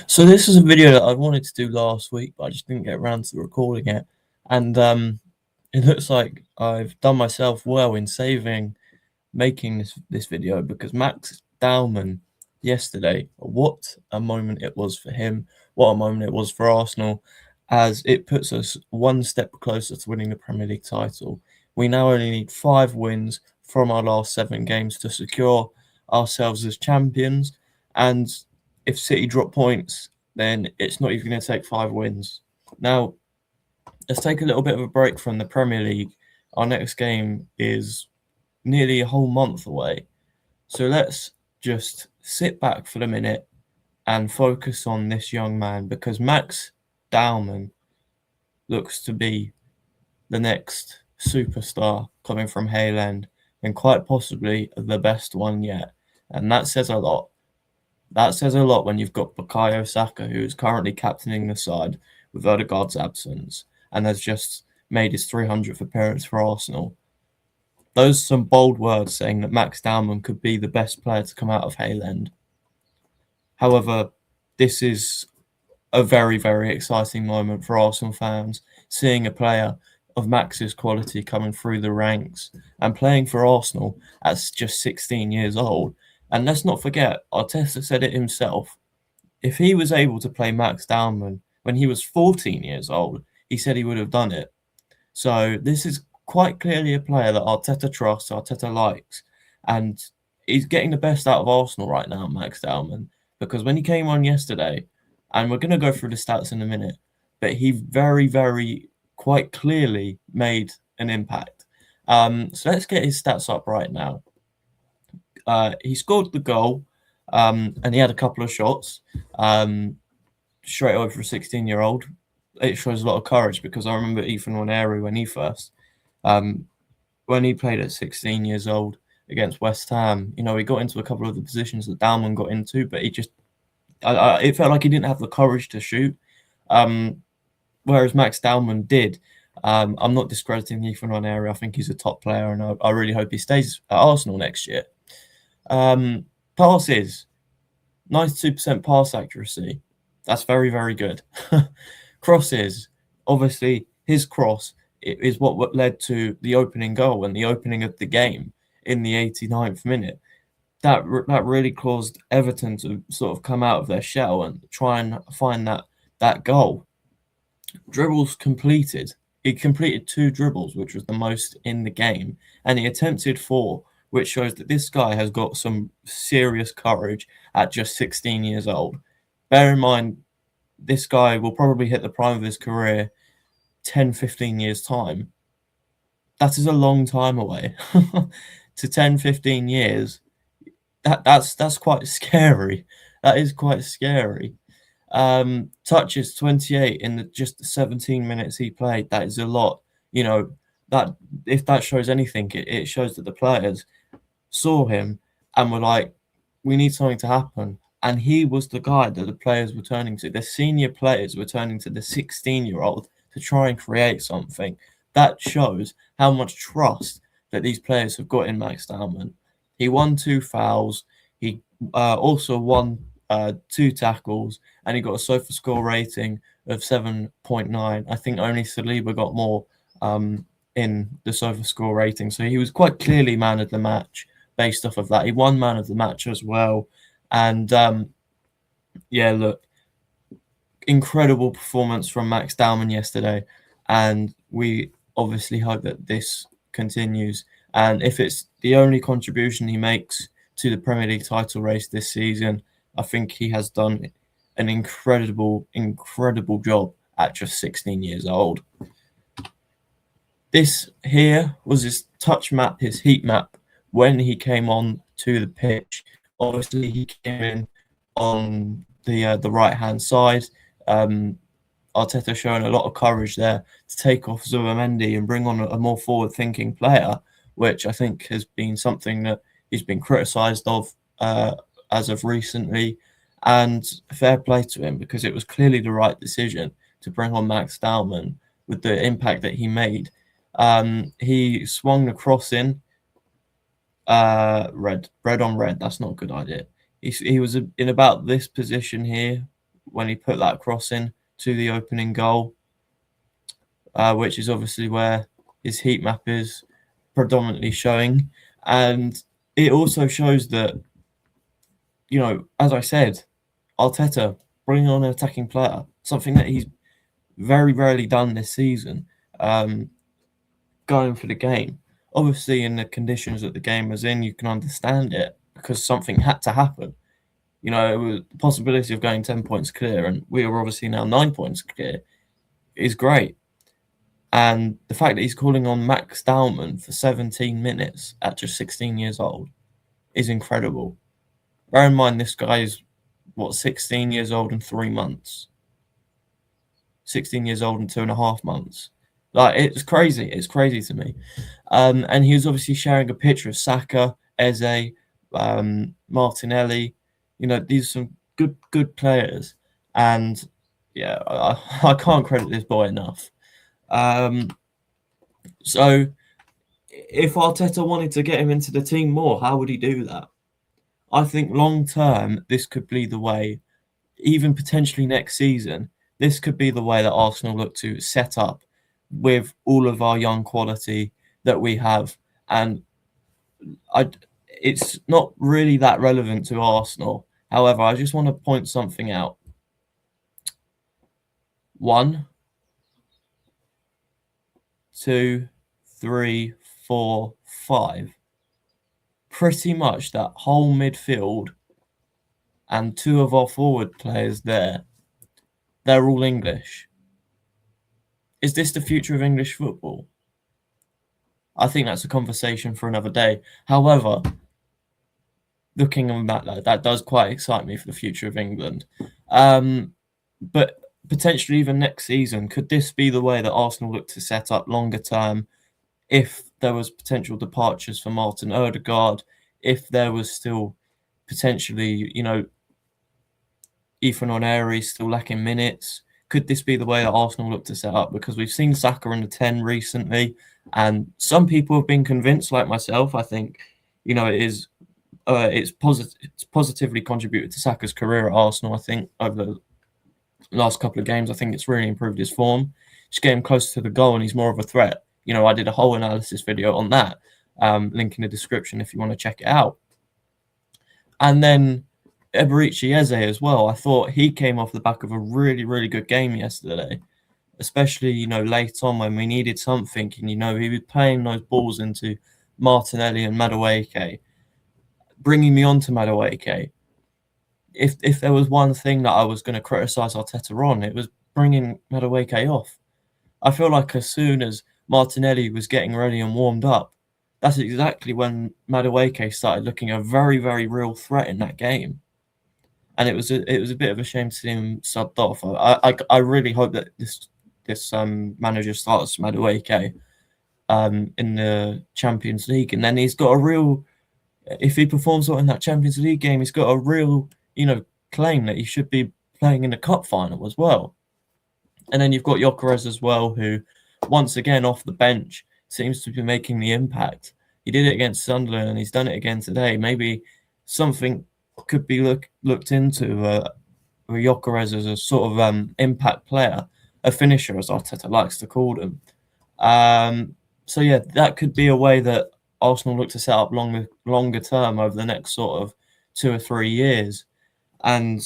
So this is a video that I wanted to do last week, but I just didn't get around to recording it. And it looks like I've done myself well in making this video because Max Dowman yesterday, what a moment it was for him, what a moment it was for Arsenal, as it puts us one step closer to winning the Premier League title. We now only need 5 wins from our last 7 games to secure ourselves as champions, and if City drop points, then it's not even going to take 5 wins. Now, let's take a little bit of a break from the Premier League. Our next game is nearly a whole month away. So let's just sit back for a minute and focus on this young man because Max Dowman looks to be the next superstar coming from Hale End and quite possibly the best one yet. And that says a lot. That says a lot when you've got Bukayo Saka, who is currently captaining the side with Odegaard's absence and has just made his 300th appearance for Arsenal. Those are some bold words saying that Max Dowman could be the best player to come out of Hale End. However, this is a very, very exciting moment for Arsenal fans, seeing a player of Max's quality coming through the ranks and playing for Arsenal at just 16 years old. And let's not forget, Arteta said it himself. If he was able to play Max Dowman when he was 14 years old, he said he would have done it. So this is quite clearly a player that Arteta trusts, Arteta likes, and he's getting the best out of Arsenal right now, Max Dowman, because when he came on yesterday, and we're going to go through the stats in a minute, but he very, very quite clearly made an impact. So let's get his stats up right now. He scored the goal, and he had a couple of shots straight away for a 16-year-old. It shows a lot of courage because I remember Ethan Waneri when he played at 16 years old against West Ham. You know, he got into a couple of the positions that Dowman got into, but it felt like he didn't have the courage to shoot. Whereas Max Dowman did. I'm not discrediting Ethan Waneri. I think he's a top player, and I really hope he stays at Arsenal next year. Passes, 92% pass accuracy. That's very, very good. Crosses, obviously, his cross is what led to the opening goal and the opening of the game in the 89th minute. That really caused Everton to sort of come out of their shell and try and find that goal. Dribbles completed. He completed 2 dribbles, which was the most in the game, and he attempted 4, which shows that this guy has got some serious courage at just 16 years old. Bear in mind, this guy will probably hit the prime of his career 10, 15 years' time. That is a long time away. To 10, 15 years, that's quite scary. That is quite scary. Touches 28 in just the 17 minutes he played. That is a lot. You know, that if that shows anything, it shows that the players saw him and were like, we need something to happen. And he was the guy that the players were turning to. The senior players were turning to the 16-year-old to try and create something. That shows how much trust that these players have got in Max Dowman. He won 2 fouls. He also won 2 tackles, and he got a SOFA score rating of 7.9. I think only Saliba got more in the SOFA score rating. So he was quite clearly man of the match based off of that. He won man of the match as well. And yeah, look, incredible performance from Max Dowman yesterday. And we obviously hope that this continues. And if it's the only contribution he makes to the Premier League title race this season, I think he has done an incredible, incredible job at just 16 years old. This here was his touch map, his heat map, when he came on to the pitch. Obviously, he came in on the right-hand side. Arteta showing a lot of courage there to take off Zubimendi and bring on a more forward-thinking player, which I think has been something that he's been criticised of as of recently. And fair play to him, because it was clearly the right decision to bring on Max Dowman with the impact that he made. He swung the cross in. Red on red. That's not a good idea. He was in about this position here when he put that cross in to the opening goal, which is obviously where his heat map is predominantly showing. And it also shows that, as I said, Arteta bringing on an attacking player, something that he's very rarely done this season, going for the game. Obviously, in the conditions that the game was in, you can understand it because something had to happen. It was the possibility of going 10 points clear, and we are obviously now 9 points clear, is great. And the fact that he's calling on Max Dowman for 17 minutes at just 16 years old is incredible. Bear in mind, this guy is, 16 years old and 3 months. 16 years old and 2.5 months. Like, it's crazy. It's crazy to me. And he was obviously sharing a picture of Saka, Eze, Martinelli. These are some good players. And, yeah, I can't credit this boy enough. So, if Arteta wanted to get him into the team more, how would he do that? I think long term, this could be the way, even potentially next season, this could be the way that Arsenal look to set up with all of our young quality that we have. And it's not really that relevant to Arsenal. However, I just want to point something out. 1, 2, 3, 4, 5. Pretty much that whole midfield and 2 of our forward players there, they're all English. Is this the future of English football? I think that's a conversation for another day. However, looking on that does quite excite me for the future of England. But potentially even next season, could this be the way that Arsenal look to set up longer term if there was potential departures for Martin Odegaard, if there was still potentially, Ethan Oneri still lacking minutes? Could this be the way that Arsenal look to set up? Because we've seen Saka in the 10 recently, and some people have been convinced, like myself. I think, it's positively contributed to Saka's career at Arsenal. I think over the last couple of games, I think it's really improved his form. Just get him closer to the goal, and he's more of a threat. I did a whole analysis video on that, link in the description if you want to check it out. And then Eberici Eze as well. I thought he came off the back of a really, really good game yesterday, especially, late on when we needed something. And, he was playing those balls into Martinelli and Madueke, bringing me on to Madueke. If there was one thing that I was going to criticise Arteta on, it was bringing Madueke off. I feel like as soon as Martinelli was getting ready and warmed up, that's exactly when Madueke started looking a very, very real threat in that game. And it was a bit of a shame to see him subbed off. I really hope that this manager starts Madueke in the Champions League, and then he's got a real. If he performs well in that Champions League game, he's got a real claim that he should be playing in the cup final as well. And then you've got Gyökeres as well, who once again off the bench seems to be making the impact. He did it against Sunderland, and he's done it again today. Maybe something could be looked into Gyökeres as a sort of impact player, a finisher, as Arteta likes to call them. So yeah, that could be a way that Arsenal look to set up longer term over the next sort of 2 or 3 years. And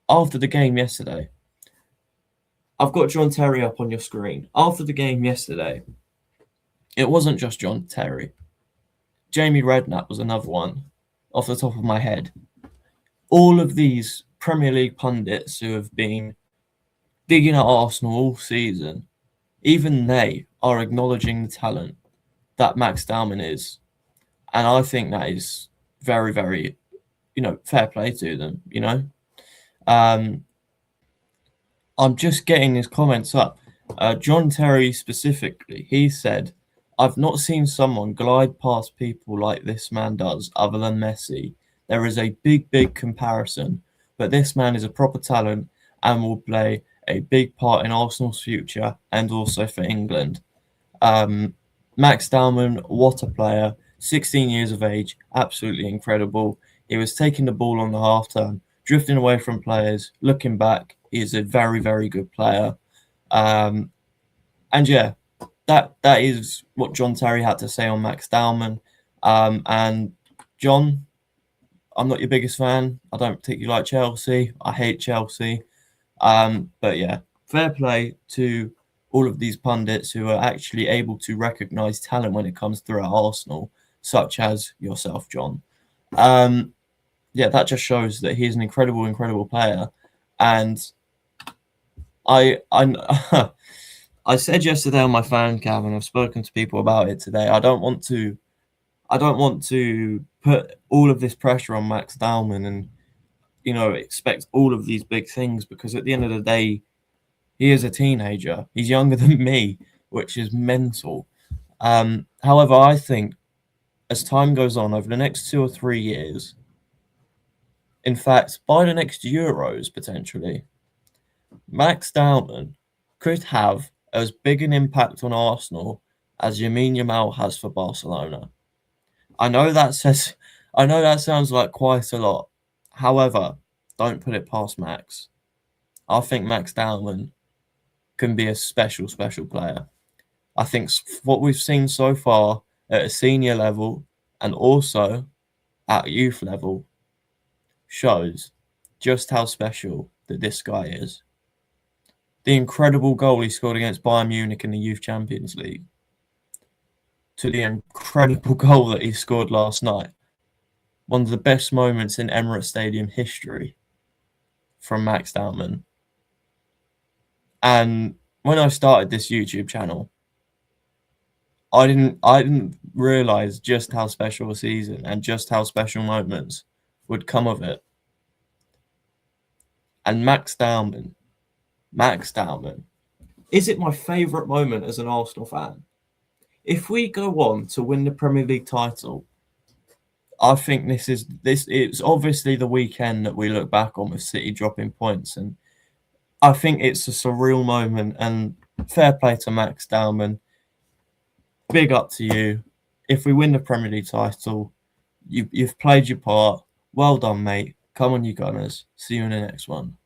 after the game yesterday, I've got John Terry up on your screen. After the game yesterday, it wasn't just John Terry. Jamie Redknapp was another one, off the top of my head. All of these Premier League pundits who have been digging at Arsenal all season, even they are acknowledging the talent that Max Dowman is. And I think that is very, very, fair play to them, I'm just getting his comments up. John Terry specifically, he said, "I've not seen someone glide past people like this man does other than Messi. There is a big comparison, but this man is a proper talent and will play a big part in Arsenal's future and also for England." Max Dowman, what a player, 16 years of age, absolutely incredible. He was taking the ball on the half turn, drifting away from players. Looking back, he's a very, very good player. And yeah, that is what John Terry had to say on Max Dowman. And John, I'm not your biggest fan. I don't particularly like Chelsea. I hate Chelsea. But yeah, fair play to all of these pundits who are actually able to recognise talent when it comes through at Arsenal, such as yourself, John. Yeah, that just shows that he's an incredible, incredible player. And I I said yesterday on my fan cam, and I've spoken to people about it today. I don't want to put all of this pressure on Max Dowman and expect all of these big things, because at the end of the day, he is a teenager. He's younger than me, which is mental. However, I think as time goes on over the next 2 or 3 years, in fact, by the next Euros potentially, Max Dowman could have as big an impact on Arsenal as Lamine Yamal has for Barcelona. I know that says, I know that sounds like quite a lot. However, don't put it past Max. I think Max Dowman can be a special, special player. I think what we've seen so far at a senior level and also at youth level shows just how special that this guy is. The incredible goal he scored against Bayern Munich in the Youth Champions League, to the incredible goal that he scored last night. One of the best moments in Emirates Stadium history from Max Dowman. And when I started this YouTube channel, I didn't realize just how special a season and just how special moments would come of it. And Max Dowman, is it my favourite moment as an Arsenal fan? If we go on to win the Premier League title, I think it's obviously the weekend that we look back on with City dropping points, and I think it's a surreal moment. And fair play to Max Dowman. Big up to you. If we win the Premier League title, you've played your part. Well done, mate. Come on, you Gunners. See you in the next one.